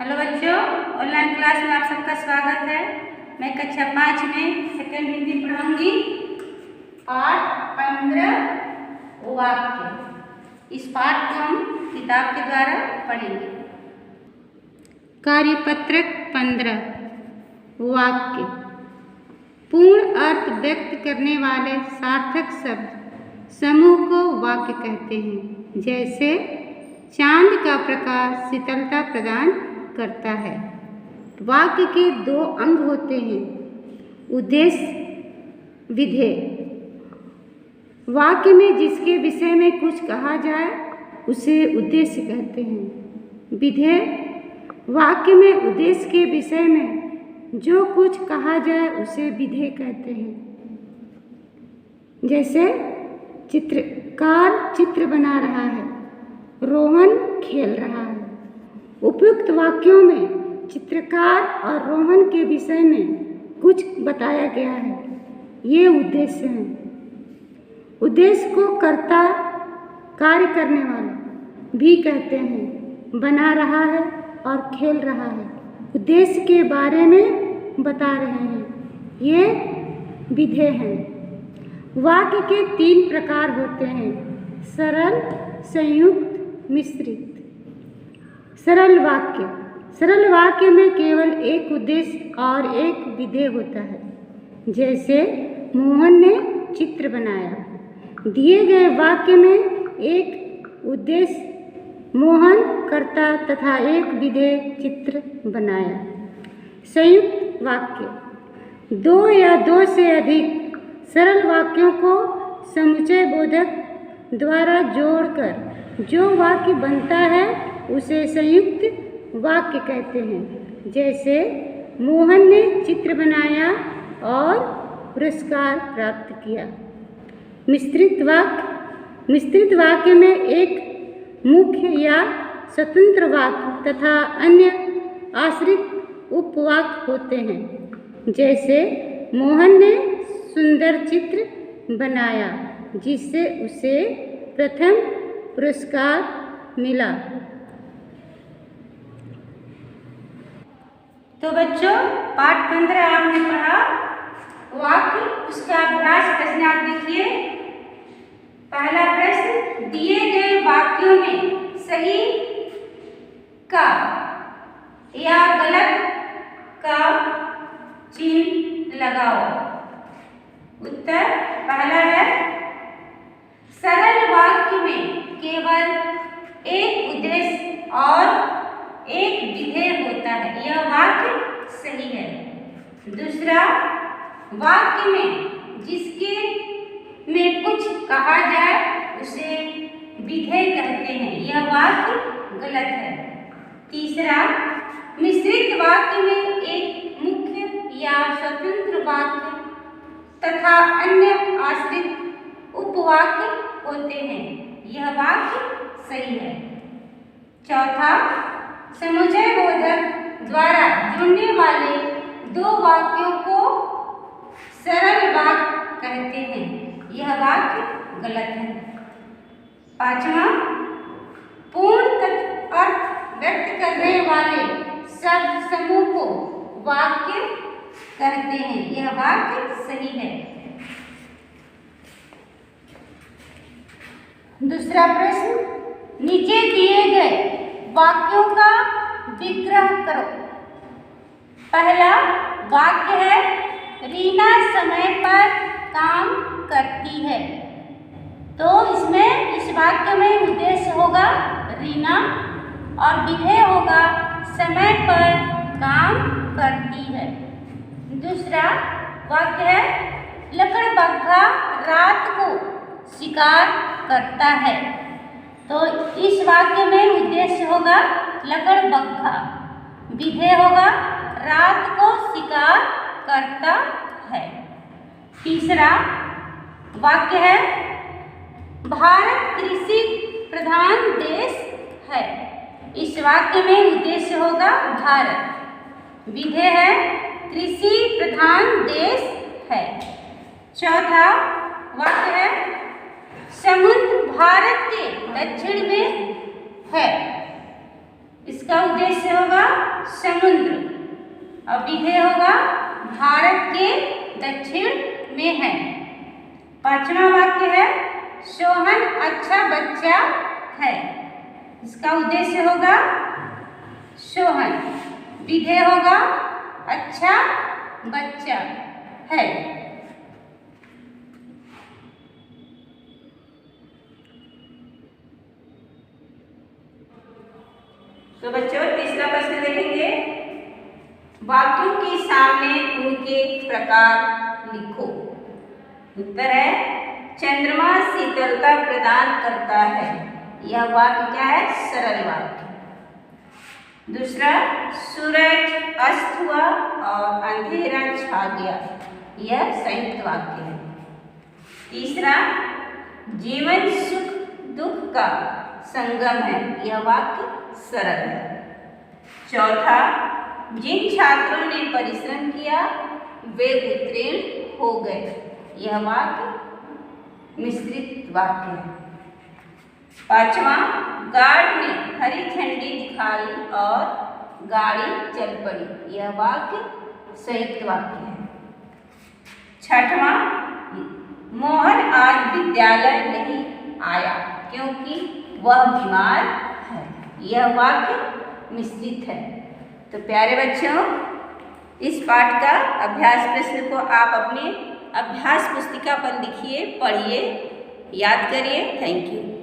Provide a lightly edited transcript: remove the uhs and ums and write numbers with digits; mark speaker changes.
Speaker 1: Hello बच्चों, online class में आप सबका स्वागत है। मैं कक्षा 5 में सेकंड हिंदी पढ़ाऊंगी। पाठ 15 वाक्य। इस पाठ को हम किताब के द्वारा पढ़ेंगे। कार्यपत्रक 15 वाक्य। पूर्ण अर्थ व्यक्त करने वाले सार्थक शब्द समूह को वाक्य कहते हैं। जैसे चांद का प्रकाश शीतलता प्रदान करता है। वाक्य के दो अंग होते हैं, उद्देश्य, विधेय। वाक्य में जिसके विषय में कुछ कहा जाए उसे उद्देश्य कहते हैं। विधेय, वाक्य में उद्देश्य के विषय में जो कुछ कहा जाए उसे विधेय कहते हैं। जैसे चित्रकार चित्र बना रहा है, रोहन खेल रहा है। उपयुक्त वाक्यों में चित्रकार और रोहन के विषय में कुछ बताया गया है। ये उद्देश्य हैं। उद्देश्य को कर्ता, कार्य करने वाला भी कहते हैं। बना रहा है और खेल रहा है, उद्देश्य के बारे में बता रहे हैं। ये विधेय हैं। वाक्य के 3 प्रकार होते हैं, सरल, संयुक्त, मिश्रित। सरल वाक्य। सरल वाक्य में केवल एक उद्देश्य और एक विधेय होता है। जैसे मोहन ने चित्र बनाया। दिए गए वाक्य में एक उद्देश्य मोहन कर्ता तथा एक विधेय चित्र बनाया। संयुक्त वाक्य। 2 या 2 से अधिक सरल वाक्यों को समुच्चय बोधक द्वारा जोड़कर जो वाक्य बनता है उसे संयुक्त वाक्य कहते हैं। जैसे मोहन ने चित्र बनाया और पुरस्कार प्राप्त किया। मिश्रित वाक्य। मिश्रित वाक्य में एक मुख्य या स्वतंत्र वाक्य तथा अन्य आश्रित उपवाक्य होते हैं। जैसे मोहन ने सुंदर चित्र बनाया जिससे उसे प्रथम पुरस्कार मिला। तो बच्चों, पाठ 15 आपने पढ़ा वाक्य, उसका अभ्यास प्रश्न आप देखिए। पहला प्रश्न, दिए गए वाक्यों में सही का या गलत का चिन्ह लगाओ। उत्तर पहला है, सरल वाक्य में केवल एक उद्देश्य और एक विधेय होता है, यह वाक्य सही है। दूसरा, वाक्य में जिसके में कुछ कहा जाए उसे विधेय कहते हैं, यह वाक्य गलत है। तीसरा, मिश्रित वाक्य में एक मुख्य या स्वतंत्र वाक्य तथा अन्य आश्रित उपवाक्य होते हैं, यह वाक्य सही है। चौथा, समुच्चय बोधक द्वारा जुड़ने वाले 2 वाक्यों को सरल वाक्य कहते हैं, यह वाक्य गलत है। पांचवा, पूर्ण अर्थ व्यक्त करने वाले शब्द समूह को वाक्य कहते हैं, यह वाक्य सही है। दूसरा प्रश्न, नीचे दिए गए वाक्यों का विग्रह करो। पहला वाक्य है, रीना समय पर काम करती है। तो इसमें इस वाक्य में उद्देश्य होगा रीना और विधेय होगा समय पर काम करती है। दूसरा वाक्य है, लकड़बग्घा रात को शिकार करता है। तो इस वाक्य में उद्देश्य होगा लकड़बग्घा, विधेय होगा रात को शिकार करता है। तीसरा वाक्य है, भारत कृषि प्रधान देश है। इस वाक्य में उद्देश्य होगा भारत, विधेय है कृषि प्रधान देश है। चौथा वाक्य है, समुद्र भारत के दक्षिण में है। इस इसका उद्देश्य होगा समुद्र और विधेय होगा भारत के दक्षिण में है। पांचवा वाक्य है सोहन अच्छा बच्चा है। इसका उद्देश्य होगा सोहन, विधेय होगा अच्छा बच्चा है। तो बच्चों तीसरा प्रश्न देखेंगे, वाक्यों के सामने उनके प्रकार लिखो। उत्तर है चंद्रमा शीतलता प्रदान करता है। यह वाक्य क्या है? सरल वाक्य। दूसरा, सूरज अस्त हुआ और अंधेरा छा गया। यह संयुक्त वाक्य है। तीसरा, जीवन सुख दुख का संगम है। यह वाक्य सरल है। चौथा, जिन छात्रों ने परिश्रम किया वे उत्तीर्ण हो गए। यह वाक्य मिश्रित वाक्य है। पांचवा, गार्ड ने हरी झंडी दिखाई और गाड़ी चल पड़ी। यह वाक्य संयुक्त वाक्य है। छठवां, मोहन आज विद्यालय नहीं आया क्योंकि वह बीमार है। यह वाक्य मिश्रित है। तो प्यारे बच्चों, इस पाठ का अभ्यास प्रश्न को आप अपने अभ्यास पुस्तिका पर लिखिए, पढ़िए, याद करिए। Thank you.